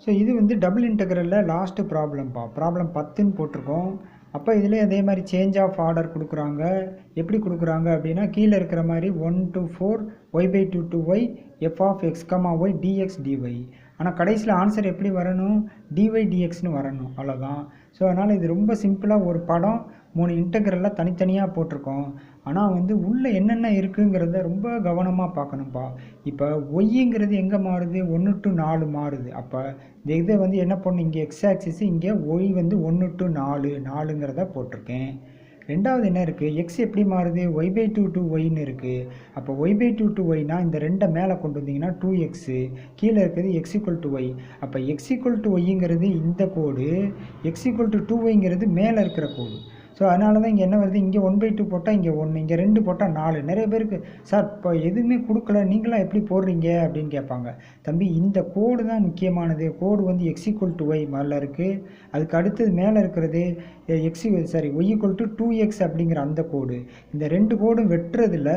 So இது வந்து double இன்டெக்ரலில் last ப்ராப்ளம்ப்பா. Problem 10ன்னு போட்டிருக்கோம். அப்போ இதில் அதே மாதிரி சேஞ்ச் ஆஃப் ஆர்டர் கொடுக்குறாங்க. எப்படி கொடுக்குறாங்க அப்படின்னா கீழே இருக்கிற மாதிரி 1 to 4 y/2 to y f of x, y dx dy. ஆனால் கடைசியில் ஆன்சர் எப்படி வரணும்? dy dxன்னு வரணும், அவ்வளோதான். ஸோ அதனால் இது ரொம்ப சிம்பிளாக ஒரு படம் 3 இன்டெக்ரலில் தனித்தனியாக போட்டிருக்கோம். ஆனால் வந்து உள்ளே என்னென்ன இருக்குங்கிறத ரொம்ப கவனமாக பார்க்கணும்ப்பா. இப்போ ஒய்ங்கிறது எங்கே மாறுது? 1 to 4 மாறுது. அப்போ இந்த இதை வந்து என்ன பண்ணணும்? இங்கே எக்ஸ் ஆக்சிஸ், இங்கே ஒய் வந்து 1 to 4ங்கிறத போட்டிருக்கேன். ரெண்டாவது என்ன இருக்குது? எக்ஸ் எப்படி மாறுது? y/2 to yன்னு இருக்குது. அப்போ y/2 to yனா இந்த ரெண்டை மேலே கொண்டு வந்தீங்கன்னா 2x, கீழே இருக்கிறது x = y. அப்போ x = yங்கிறது இந்த கோடு, x = 2yங்கிறது மேலே இருக்கிற கோடு. ஸோ அதனால தான் இங்கே என்ன வருது? இங்கே 1/2 போட்டால் இங்கே 1, இங்கே 2 போட்டால் 4. நிறைய பேருக்கு சார் இப்போ எதுவுமே கொடுக்கல, நீங்களாம் எப்படி போடுறீங்க அப்படின்னு கேட்பாங்க. தம்பி, இந்த கோடு தான் முக்கியமானது. கோடு வந்து x = y மேலே இருக்குது. அதுக்கு அடுத்தது மேலே இருக்கிறது y = 2x அப்படிங்கிற அந்த கோடு. இந்த ரெண்டு கோடும் வெட்டுறதுல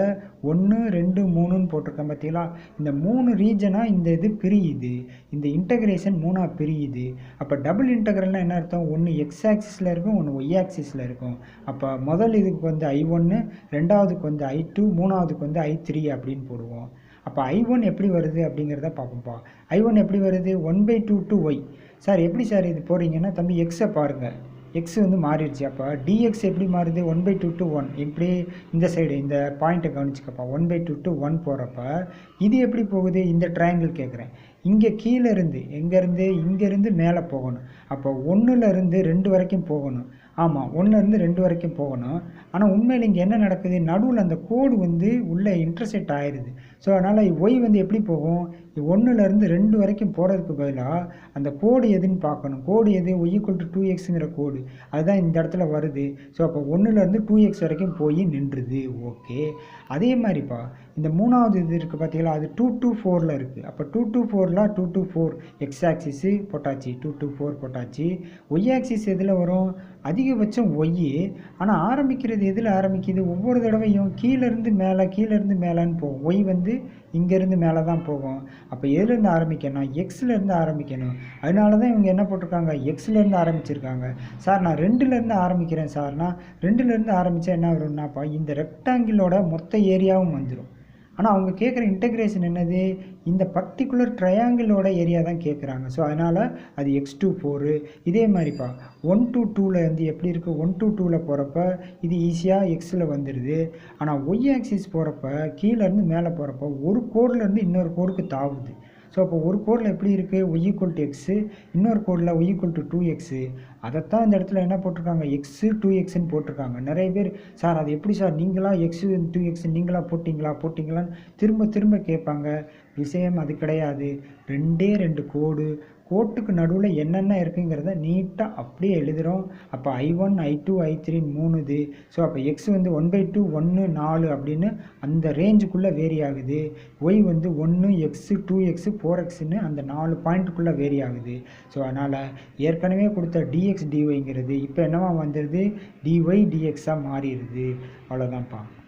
1, 2, 3ன்னு போட்டிருக்கேன் பார்த்தீங்களா? இந்த 3 ரீஜனாக இந்த இது பிரியுது. இந்த இன்டகிரேஷன் 3ஆக பிரியுது. அப்போ டபுள் இன்டகிரல்னால் என்ன அர்த்தம்? ஒன்று எக்ஸ் ஆக்சிஸில் இருக்கும், ஒன்று ஒய் ஆக்சிஸில் இருக்கும். அப்போ முதல் இதுக்கு வந்து I1, ரெண்டாவதுக்கு வந்து I2, மூணாவதுக்கு வந்து I3 அப்படின்னு போடுவோம். அப்போ I1 எப்படி வருது அப்படிங்கிறத பார்ப்போம்ப்பா. I1 எப்படி வருது? 1/2 to y. சார் எப்படி சார் இது போடுறீங்கன்னா, தம்பி எக்ஸை பாருங்கள், எக்ஸ் வந்து மாறிடுச்சு. அப்போ டிஎக்ஸ் எப்படி மாறுது? 1/2 to 1. இப்படி இந்த சைடு இந்த பாயிண்ட்டை கவனிச்சுக்கப்பா. 1/2 to 1 போகிறப்ப இது எப்படி போகுது? இந்த ட்ரையாங்கிள் கேட்குறேன். இங்கே கீழே இருந்து எங்கேருந்து? இங்கேருந்து மேலே போகணும். அப்போ 1லேருந்து 2 வரைக்கும் போகணும். ஆமாம், 1லேருந்து 2 வரைக்கும் போகணும். ஆனால் உண்மையில் இங்கே என்ன நடக்குது? நடுவில் அந்த கோடு வந்து உள்ளே இன்டர்செக்ட் ஆயிடுது. ஸோ அதனால் ஒய் வந்து எப்படி போகும்? 1லேருந்து 2 வரைக்கும் போகிறதுக்கு பதிலாக அந்த கோடு எதுன்னு பார்க்கணும். கோடு எது? y = 2xங்கிற கோடு, அதுதான் இந்த இடத்துல வருது. ஸோ அப்போ 1லேருந்து 2x வரைக்கும் போய் நின்றுது. ஓகே, அதே மாதிரிப்பா இந்த மூணாவது இது இருக்குது பார்த்தீங்களா? அது 2 to 4ல் இருக்குது. அப்போ 2 to 4ல் 2 to 4 எக்ஸ் ஆக்சிஸு போட்டாச்சு, 2 to 4 போட்டாச்சு. ஒய் ஆக்சிஸ் எதில் வரும்? அதிகபட்சம் ஒய். ஆனால் ஆரம்பிக்கிறது எதில் ஆரம்பிக்குது? ஒவ்வொரு தடவையும் கீழேருந்து மேலே, கீழேருந்து மேலேன்னு போகும். ஒய் வந்து இங்கேருந்து மேலே தான் போகும். அப்போ எதுலேருந்து ஆரம்பிக்கணும்? எக்ஸ்லேருந்து ஆரம்பிக்கணும். அதனால தான் இவங்க என்ன போட்டிருக்காங்க? எக்ஸ்லேருந்து ஆரம்பிச்சிருக்காங்க. சார் நான் 2லேருந்து ஆரம்பிக்கிறேன் சார்னா, 2லேருந்து ஆரம்பித்தா என்ன வரும்னாப்பா, இந்த ரெக்டாங்கிளோட மொத்த ஏரியாவும் வந்துடும். ஆனால் அவங்க கேட்குற இன்டெகிரேஷன் என்னது? இந்த பர்டிகுலர் ட்ரையாங்கிளோட ஏரியா தான் கேட்குறாங்க. ஸோ அதனால் அது x to 4. இதே மாதிரிப்பா 1 to 2ல் வந்து எப்படி இருக்குது? 1 to 2ல் போகிறப்ப இது ஈஸியாக எக்ஸில் வந்துடுது. ஆனால் ஒய் ஆக்சிஸ் போகிறப்ப கீழேருந்து மேலே போகிறப்ப ஒரு கோட்லேருந்து இன்னொரு கோடுக்கு தாவுது. ஸோ அப்போ ஒரு கோடில் எப்படி இருக்குது? y = x, இன்னொரு கோடில் y = 2x. அதைத்தான் இந்த இடத்துல என்ன போட்டிருக்காங்க? x 2xன்னு போட்டிருக்காங்க. நிறைய பேர் சார் அது எப்படி சார் நீங்களா x 2x நீங்களா போட்டிங்களான்னு திரும்ப திரும்ப கேட்பாங்க. விஷயம் அது கிடையாது. 2 கோடு, கோட்டுக்கு நடுவில் என்னென்ன இருக்குங்கிறத நீட்டாக அப்படியே எழுதுகிறோம். அப்போ I1, I2, I3 3 இது. ஸோ அப்போ எக்ஸ் வந்து 1/2, 1, 4 அப்படின்னு அந்த ரேஞ்சுக்குள்ளே வேரி ஆகுது. ஒய் வந்து 1, x, 2x, 4xன்னு அந்த 4 பாயிண்ட்டுக்குள்ளே வேரி ஆகுது. ஸோ அதனால் ஏற்கனவே கொடுத்த dx dyங்கிறது இப்போ என்னவா வந்துடுது? dy dxஆக மாறிடுது. அவ்வளோதான்ப்பா.